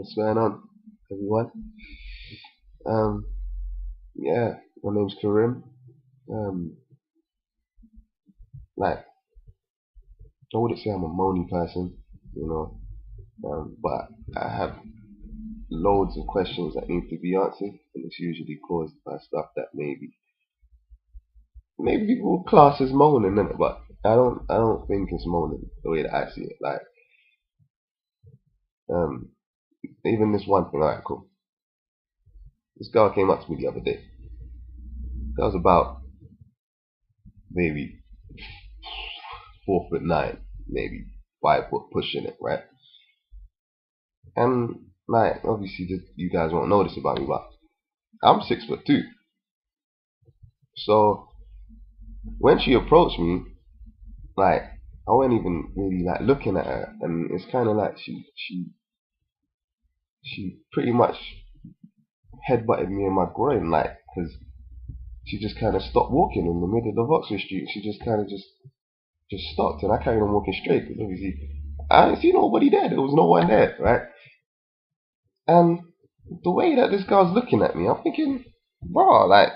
What's going on, everyone? Um, yeah, my name's Karim. Um, like, I wouldn't say I'm a moany person, you know, but I have loads of questions that need to be answered, and it's usually caused by stuff that maybe people would class as moaning, innit? But I don't think it's moaning the way that I see it. Like, um, even this one thing, alright, cool. This girl came up to me the other day. Girl's about maybe 4'9", maybe 5 foot pushing it, right? And like, obviously, you guys won't know this about me, but I'm 6'2". So when she approached me, like, I wasn't even really like looking at her, and it's kind of like she pretty much headbutted me in my groin, like, because she just kind of stopped walking in the middle of Oxford Street. She just kind of just stopped, and I carried on walking straight because obviously I didn't see nobody there. There was no one there, right? And the way that this girl's looking at me, I'm thinking, bro, like,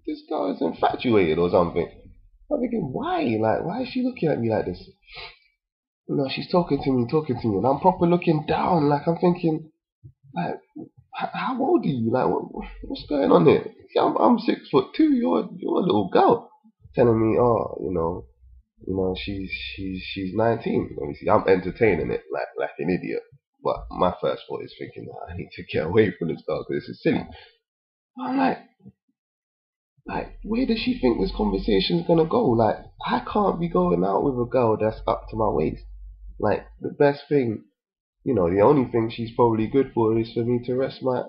this girl is infatuated or something. I'm thinking, why? Like, why is she looking at me like this? No, she's talking to me, and I'm proper looking down. Like, I'm thinking, like, how old are you? Like, what's going on here? See, I'm 6'2". You're a little girl, telling me, oh, she's 19. Obviously, I'm entertaining it like an idiot. But my first thought is thinking, oh, I need to get away from this girl because this is silly. I'm like, where does she think this conversation's gonna go? Like, I can't be going out with a girl that's up to my waist. Like, the best thing, the only thing she's probably good for is for me to rest my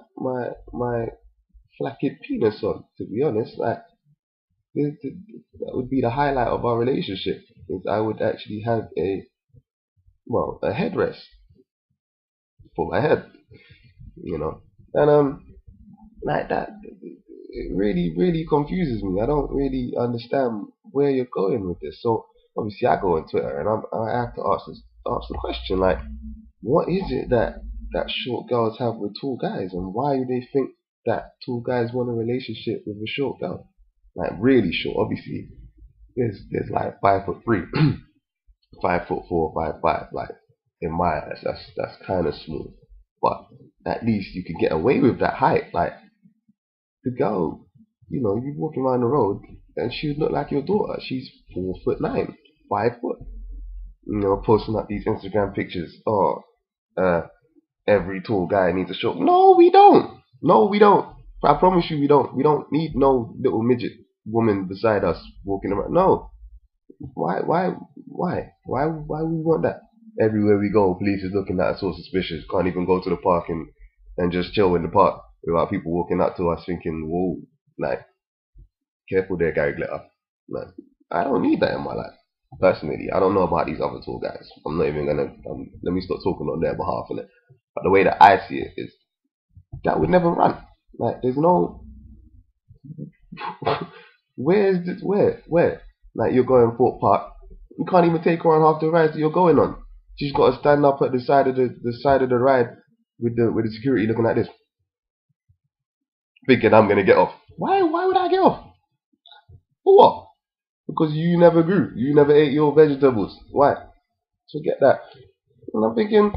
flaccid penis on. To be honest, like, that would be the highlight of our relationship. Is I would actually have a headrest for my head, and like that. It really, really confuses me. I don't really understand where you're going with this. So obviously, I go on Twitter and I have to ask the question, like, what is it that short girls have with tall guys, and why do they think that tall guys want a relationship with a short girl? Like, really short. Obviously, there's like 5'3", 5'4", 5'5". Like, in my eyes, that's kind of small. But at least you can get away with that height. Like, the girl, you walking around the road and she would look like your daughter. She's 4'9", 5 foot. Posting up these Instagram pictures. Oh, every tall guy needs a short. No, we don't. No, we don't. I promise you, we don't. We don't need no little midget woman beside us walking around. No. Why we want that? Everywhere we go, police is looking at us so suspicious. Can't even go to the park and just chill in the park without people walking up to us thinking, whoa, like, careful there, Gary Glitter. Like, I don't need that in my life. Personally, I don't know about these other tall guys. I'm not even gonna. Let me start talking on their behalf in it. But the way that I see it is that would never run. Like, there's no. Where is this? Where? Like, you're going Fort Park. You can't even take her on half the rides that you're going on. She's got to stand up at the side of the side of the ride with the security looking at this, thinking I'm gonna get off. Why would I get off? For what? Because you never grew. You never ate your vegetables. Why? Forget that. And I'm thinking,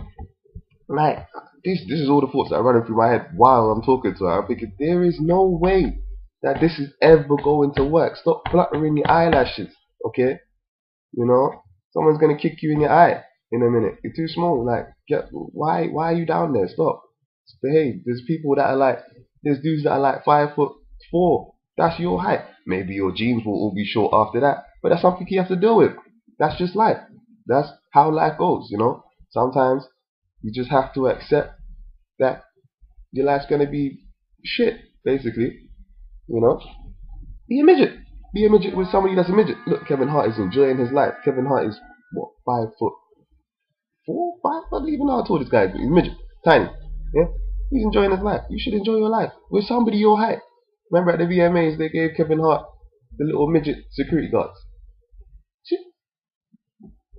like, this is all the thoughts that are running through my head while I'm talking to her. I'm thinking, there is no way that this is ever going to work. Stop fluttering your eyelashes, okay? Someone's gonna kick you in your eye in a minute. You're too small. Like, why are you down there? Stop. Behave. There's dudes that are like 5'4". That's your height. Maybe your jeans will all be short after that, but that's something you have to deal with. That's just life. That's how life goes. Sometimes you just have to accept that your life's gonna be shit. Basically, be a midget. Be a midget with somebody that's a midget. Look, Kevin Hart is enjoying his life. Kevin Hart is what, 5'4", 5? I don't even know how tall this guy is. He's a midget, tiny. Yeah, he's enjoying his life. You should enjoy your life with somebody your height. Remember at the VMAs they gave Kevin Hart the little midget security guards. See,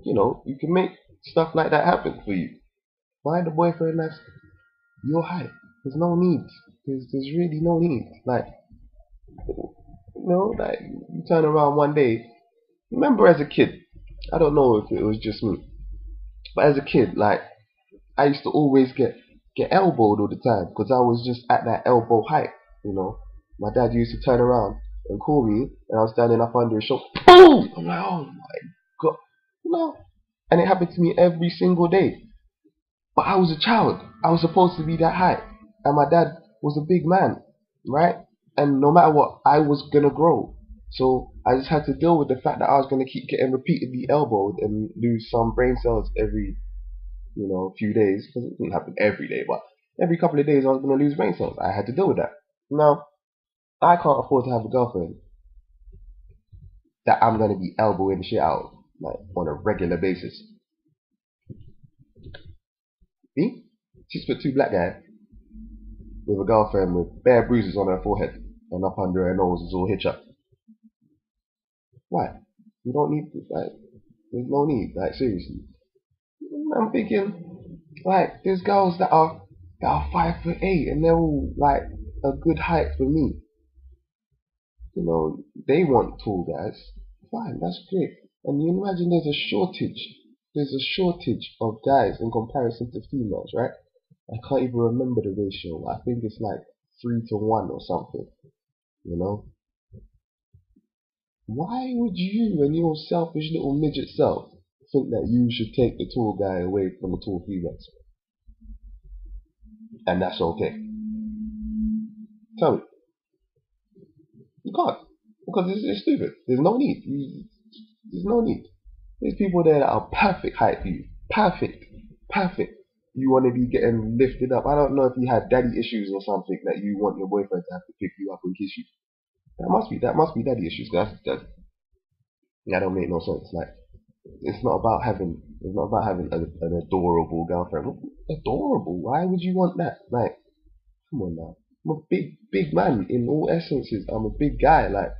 you can make stuff like that happen for you. Find a boyfriend that's your height. There's no need. There's really no need. Like, like you turn around one day. Remember as a kid, I don't know if it was just me, but as a kid, like I used to always get elbowed all the time because I was just at that elbow height. My dad used to turn around and call me, and I was standing up under his shoulder. Boom! I'm like, oh my god, and it happened to me every single day. But I was a child. I was supposed to be that height, and my dad was a big man, right? And no matter what, I was gonna grow. So I just had to deal with the fact that I was gonna keep getting repeatedly elbowed and lose some brain cells every few days, because it didn't happen every day, but every couple of days I was going to lose brain cells. I had to deal with that. Now, I can't afford to have a girlfriend that I'm going to be elbowing shit out like on a regular basis. Me? She's put two black guys with a girlfriend with bare bruises on her forehead and up under her nose is all hitch up. Why? You don't need this, like, there's no need, like, seriously. I'm thinking, like, there's girls that are 5'8" and they're all like a good height for me. They want tall guys. Fine, that's great. And you imagine there's a shortage. There's a shortage of guys in comparison to females, right? I can't even remember the ratio. I think it's like 3-1 or something. Why would you and your selfish little midget self think that you should take the tall guy away from the tall females? And that's okay. Tell me. You can't. Because it's stupid. There's no need. There's no need. There's people there that are perfect height for you. Perfect. Perfect. You want to be getting lifted up. I don't know if you had daddy issues or something that you want your boyfriend to have to pick you up and kiss you. That must be daddy issues. That don't make no sense. Like, it's not about having an adorable girlfriend. Adorable? Why would you want that? Like, come on now. I'm a big man in all essences. I'm a big guy. Like,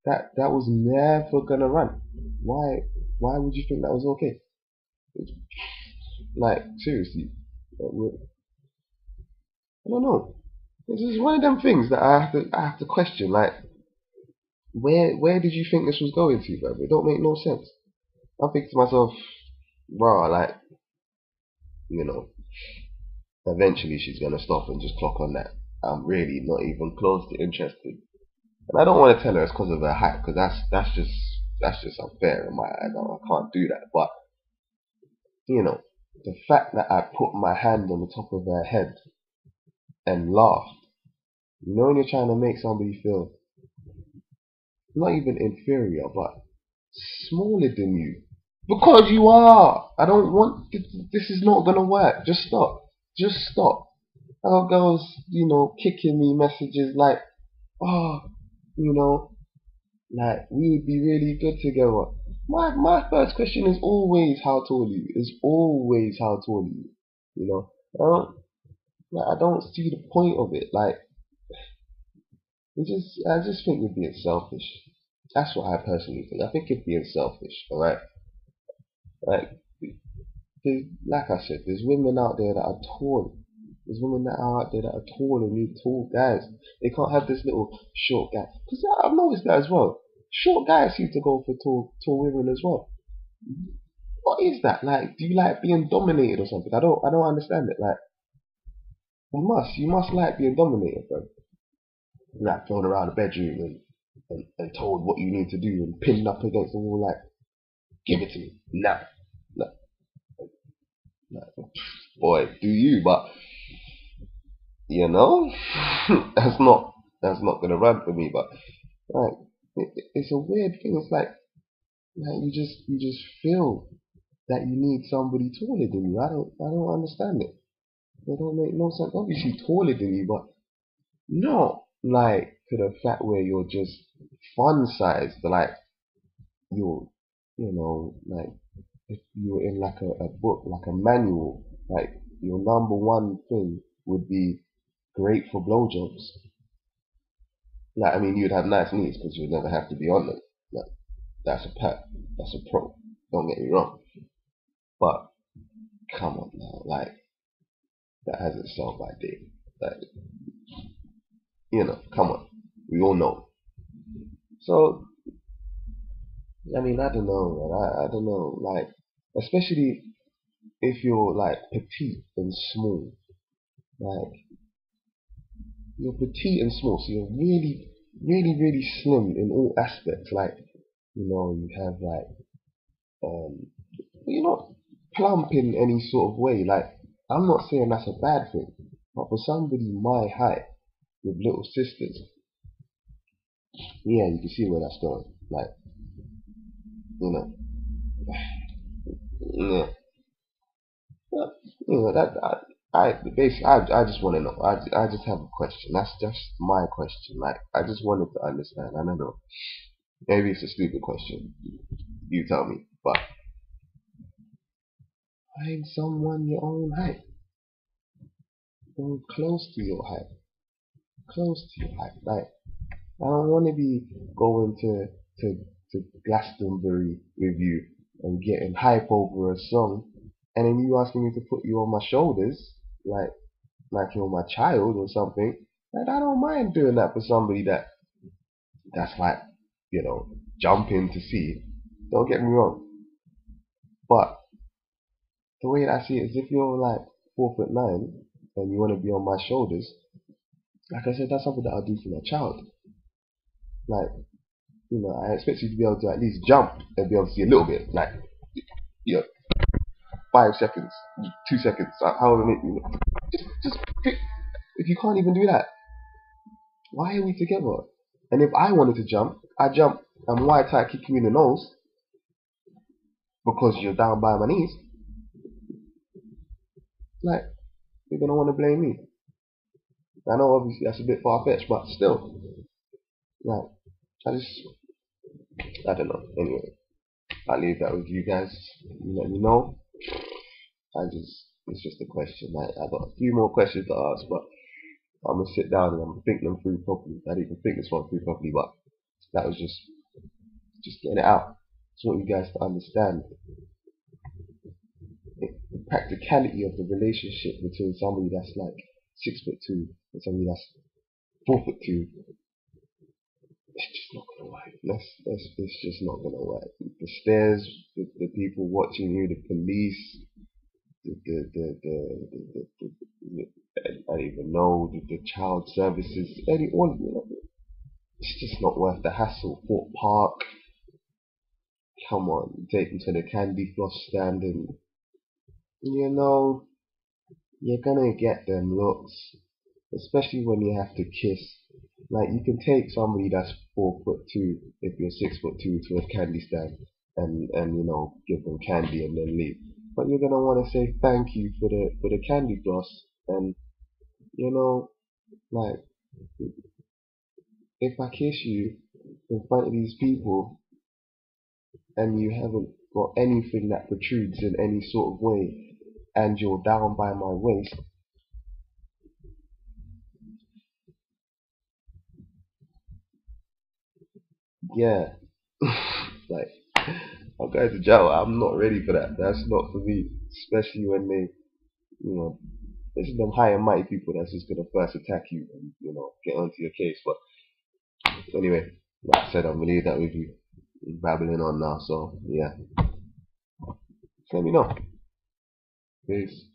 that was never gonna run. Why would you think that was okay? Like, seriously, I don't know. This is one of them things that I have to question. Like, where did you think this was going to, bro? It don't make no sense. I think to myself, bro, like, eventually she's gonna stop and just clock on that. I'm really not even close to interested, and I don't want to tell her it's because of her height, because that's just unfair in my eyes. I can't do that. But the fact that I put my hand on the top of her head and laughed, when you're trying to make somebody feel not even inferior, but smaller than you, because you are. I don't want this is not gonna work. Just stop. Just stop. I got girls, kicking me messages like, oh, like, we would be really good together. My first question is always how tall are you? It's always how tall are you? I don't see the point of it. Like, I just think you're being selfish. That's what I personally think. I think you're being selfish. All right. Like, like I said, there's women out there that are tall. There's women that are out there that are tall and need tall guys. They can't have this little short guy. Because I've noticed that as well. Short guys seem to go for tall women as well. What is that? Like, do you like being dominated or something? I don't understand it. Like, you must like being dominated, bro. Like, thrown around the bedroom and told what you need to do and pinned up against the wall. Like, give it to me now. Like, boy, do you? But that's not gonna run for me. But like, it's a weird thing. It's like you just feel that you need somebody taller than you. I don't understand it. It don't make no sense. Obviously taller than you, but not like to the fact where you're just fun sized. Like, you're, like, if you're in like a book, like a manual, like, your number one thing would be great for blowjobs. Like, I mean, you'd have nice knees because you'd never have to be on them. Like, that's a pet. That's a pro. Don't get me wrong. But come on now, like, that has its sell by date. Like, come on, we all know. So I mean, I don't know, man. I don't know, like, especially if you're like petite and small, like you're petite and small, so you're really, really, really slim in all aspects. Like, you have like, um, you're not plump in any sort of way. Like, I'm not saying that's a bad thing, but for somebody my height with little sisters, yeah, you can see where that's going. Like, you know, yeah, but, that basically, I just want to know. I just have a question. That's just my question. Like, I just wanted to understand. I don't know. Maybe it's a stupid question. You tell me. But find someone your own height, or close to your height, close to your height. Like, I don't want to be going to Glastonbury with you and getting hype over a song, and then you asking me to put you on my shoulders, like you're my child or something. And I don't mind doing that for somebody that's like, jumping to see. Don't get me wrong, but the way that I see it is if you're like 4'9" and you want to be on my shoulders, like I said, that's something that I'll do for my child. Like, I expect you to be able to at least jump and be able to see a little bit, like, you know, 5 seconds, 2 seconds, however many. Just pick. If you can't even do that, why are we together? And if I wanted to jump, I jump and white tie kick you in the nose because you're down by my knees. Like, you're gonna want to blame me. I know obviously that's a bit far fetched, but still, like, I don't know. Anyway, I'll leave that with you guys. You let me know. It's just a question. I got a few more questions to ask, but I'm gonna sit down and I'm gonna think them through properly. I didn't even think this one through properly, but that was just getting it out. Just want you guys to understand the practicality of the relationship between somebody that's like 6'2" and somebody that's 4'2". It's just not gonna work. It's just not gonna work. The stairs, the people watching you, the police, I don't even know, the child services, all of it. It's just not worth the hassle. Fort Park, come on, take them to the candy floss stand, and you're gonna get them looks, especially when you have to kiss. Like, you can take somebody that's 4'2" if you're 6'2" to a candy stand and give them candy and then leave. But you're gonna want to say thank you for the candy floss, and like, if I kiss you in front of these people and you haven't got anything that protrudes in any sort of way and you're down by my waist, yeah, like, I'm going to jail. I'm not ready for that. That's not for me. Especially when it's them high and mighty people that's just gonna first attack you and get onto your case. But anyway, like I said, I'm gonna leave that with you. I'm babbling on now, so yeah. Let me know. Peace.